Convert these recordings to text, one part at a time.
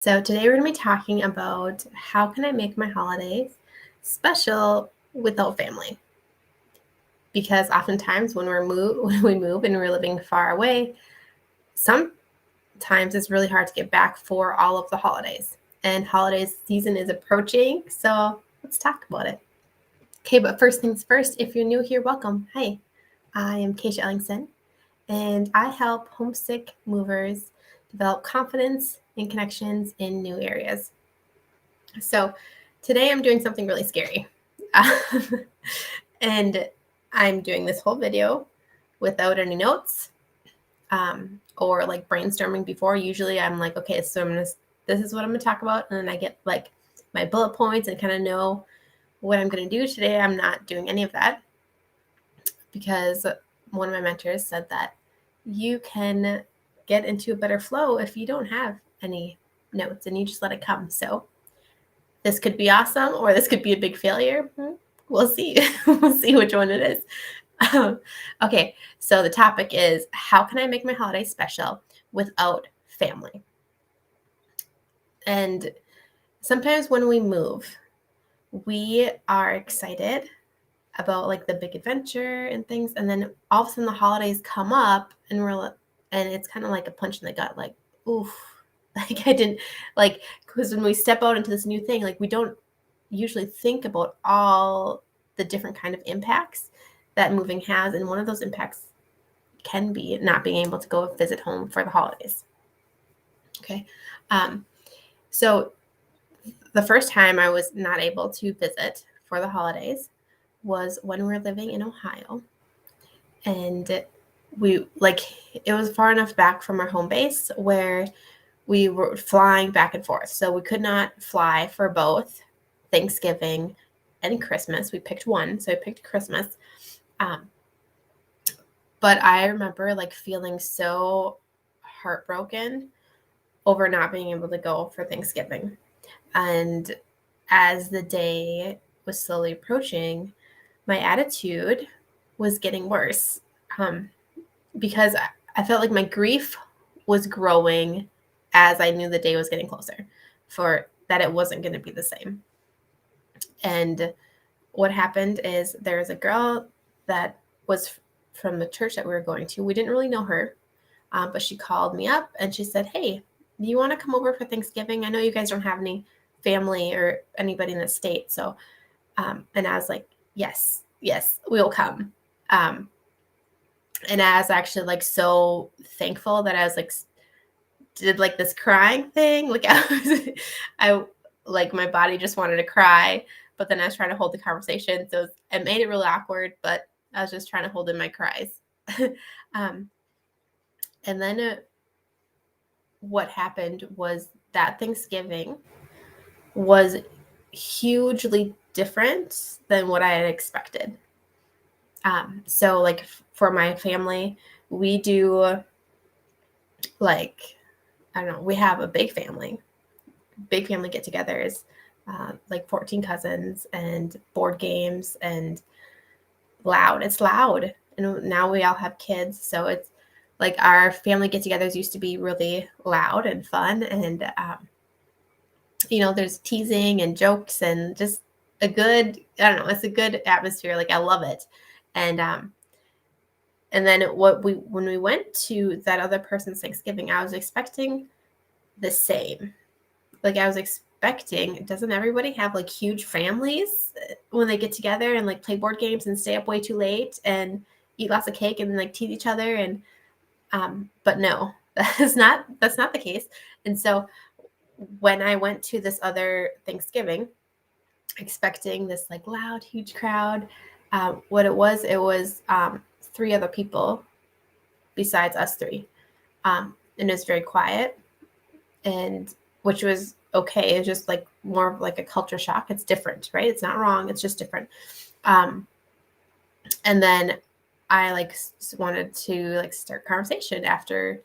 So today we're going to be talking about how can I make my holidays special without family? Because oftentimes when we move and we're living far away, sometimes it's really hard to get back for all of the holidays. And holidays season is approaching, so let's talk about it. Okay, but first things first, if you're new here, welcome. Hi, I am Keisha Ellingson, and I help homesick movers develop confidence and connections in new areas. So today I'm doing something really scary. And I'm doing this whole video without any notes or like brainstorming before. Usually I'm like, okay, so this is what I'm going to talk about. And then I get like my bullet points and kind of know what I'm going to do today. I'm not doing any of that because one of my mentors said that you can get into a better flow if you don't have any notes and you just let it come. So this could be awesome or this could be a big failure. We'll see. We'll see which one it is. Okay, so the topic is how can I make my holiday special without family? And sometimes when we move, we are excited about like the big adventure and things, and then all of a sudden the holidays come up and it's kind of like a punch in the gut, like, oof. Like I didn't like, because when we step out into this new thing, like we don't usually think about all the different kind of impacts that moving has. And one of those impacts can be not being able to go visit home for the holidays. Okay. So the first time I was not able to visit for the holidays was when we were living in Ohio. And it was far enough back from our home base where we were flying back and forth. So we could not fly for both Thanksgiving and Christmas. We picked one. So I picked Christmas. But I remember like feeling so heartbroken over not being able to go for Thanksgiving. And as the day was slowly approaching, my attitude was getting worse because I felt like my grief was growing as I knew the day was getting closer for that it wasn't going to be the same. And what happened is there's a girl that was from the church that we were going to. We didn't really know her, but she called me up and she said, hey, do you want to come over for Thanksgiving? I know you guys don't have any family or anybody in the state. So, and I was like, yes, we'll come. And I was actually like so thankful that I was like, did like this crying thing. Like I like my body just wanted to cry, but then I was trying to hold the conversation. So it made it really awkward, but I was just trying to hold in my cries. And then what happened was that Thanksgiving was hugely different than what I had expected. So like for my family, we do like, I don't know, we have a big family get-togethers, like 14 cousins and board games and loud. It's loud. And now we all have kids. So it's like our family get-togethers used to be really loud and fun. And, there's teasing and jokes and just it's a good atmosphere. Like I love it. And then when we went to that other person's Thanksgiving, I was expecting the same. Like I was expecting, doesn't everybody have like huge families when they get together and like play board games and stay up way too late and eat lots of cake and like tease each other? And but no, that's not the case. And so when I went to this other Thanksgiving, expecting this like loud, huge crowd, what it was 3 other people besides us 3. And it was very quiet, and which was okay. It's just like more of like a culture shock. It's different, right? It's not wrong. It's just different. And then I like wanted to like start conversation after,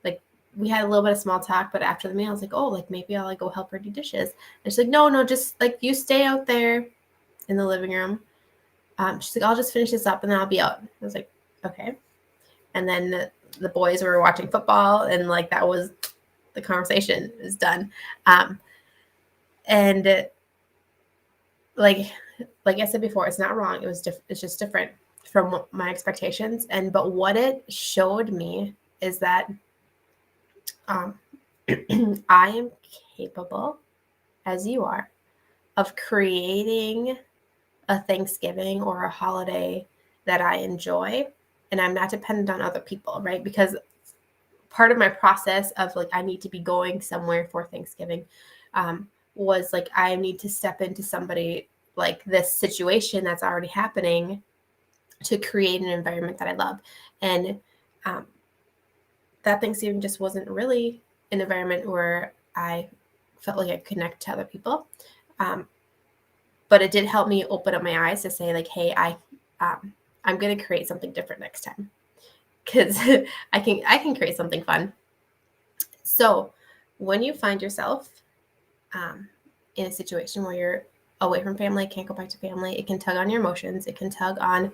like we had a little bit of small talk, but after the meal I was like, oh, like maybe I'll like go help her do dishes. And she's like, no, just like you stay out there in the living room. She's like, I'll just finish this up and then I'll be out. I was like, okay. And then the boys were watching football and like that was the conversation is done. And like I said before, it's not wrong. It's just different from my expectations. But what it showed me is that I am capable, as you are, of creating a Thanksgiving or a holiday that I enjoy, and I'm not dependent on other people, right? Because part of my process of like, I need to be going somewhere for Thanksgiving, was like, I need to step into somebody like this situation that's already happening to create an environment that I love. And that Thanksgiving just wasn't really an environment where I felt like I could connect to other people. But it did help me open up my eyes to say like, hey, I'm going to create something different next time, because I can create something fun. So when you find yourself in a situation where you're away from family, can't go back to family, it can tug on your emotions. It can tug on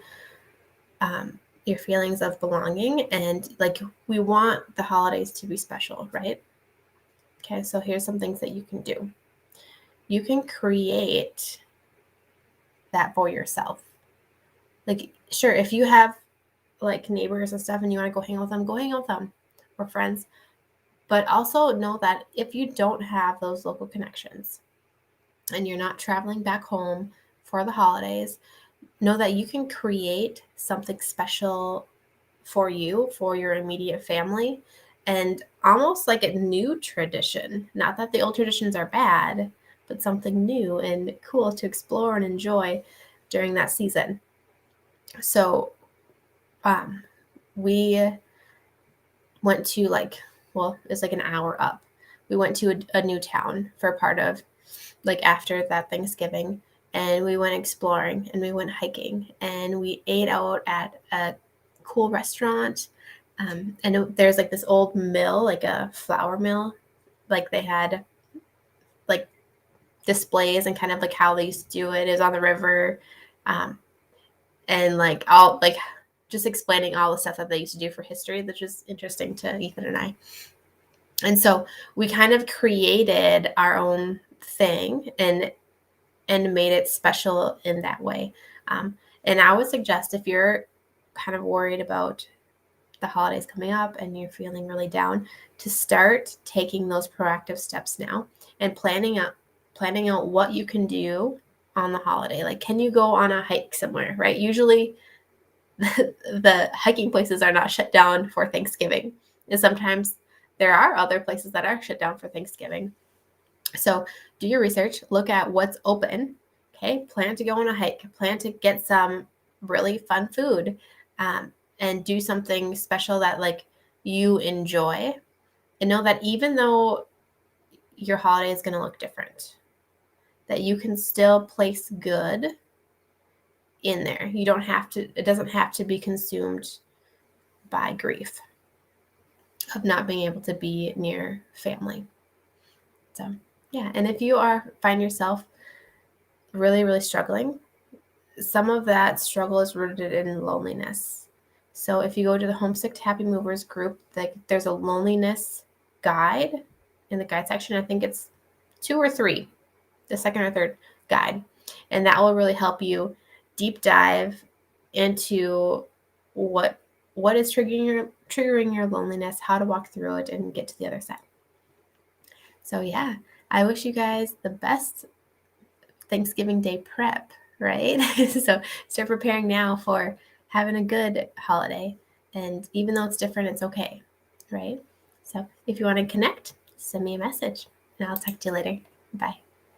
your feelings of belonging. And like, we want the holidays to be special, right? Okay, so here's some things that you can do. You can create that for yourself. Like, sure, if you have like neighbors and stuff and you want to go hang out with them, or friends. But also know that if you don't have those local connections and you're not traveling back home for the holidays, know that you can create something special for you, for your immediate family, and almost like a new tradition. Not that the old traditions are bad, but something new and cool to explore and enjoy during that season. So we went to it's like an hour up. We went to a new town for part of like after that Thanksgiving, and we went exploring and we went hiking and we ate out at a cool restaurant. And there's like this old mill, like a flour mill. Like they had like displays and kind of like how they used to do it is on the river. And like all like just explaining all the stuff that they used to do for history, which is interesting to Ethan and I. And so we kind of created our own thing and made it special in that way. And I would suggest, if you're kind of worried about the holidays coming up and you're feeling really down, to start taking those proactive steps now and planning out what you can do on the holiday. Like, can you go on a hike somewhere, right? Usually the hiking places are not shut down for Thanksgiving. And sometimes there are other places that are shut down for Thanksgiving. So do your research, look at what's open. Okay, plan to go on a hike, plan to get some really fun food, and do something special that like you enjoy. And know that even though your holiday is going to look different, that you can still place good in there. You don't have to, it doesn't have to be consumed by grief of not being able to be near family. So yeah, and if you find yourself really, really struggling, some of that struggle is rooted in loneliness. So if you go to the Homesick to Happy Movers group, there's a loneliness guide in the guide section. I think it's 2 or 3, the second or third guide. And that will really help you deep dive into what is triggering your loneliness, how to walk through it and get to the other side. So yeah, I wish you guys the best Thanksgiving Day prep, right? So start preparing now for having a good holiday. And even though it's different, it's okay, right? So if you want to connect, send me a message and I'll talk to you later. Bye.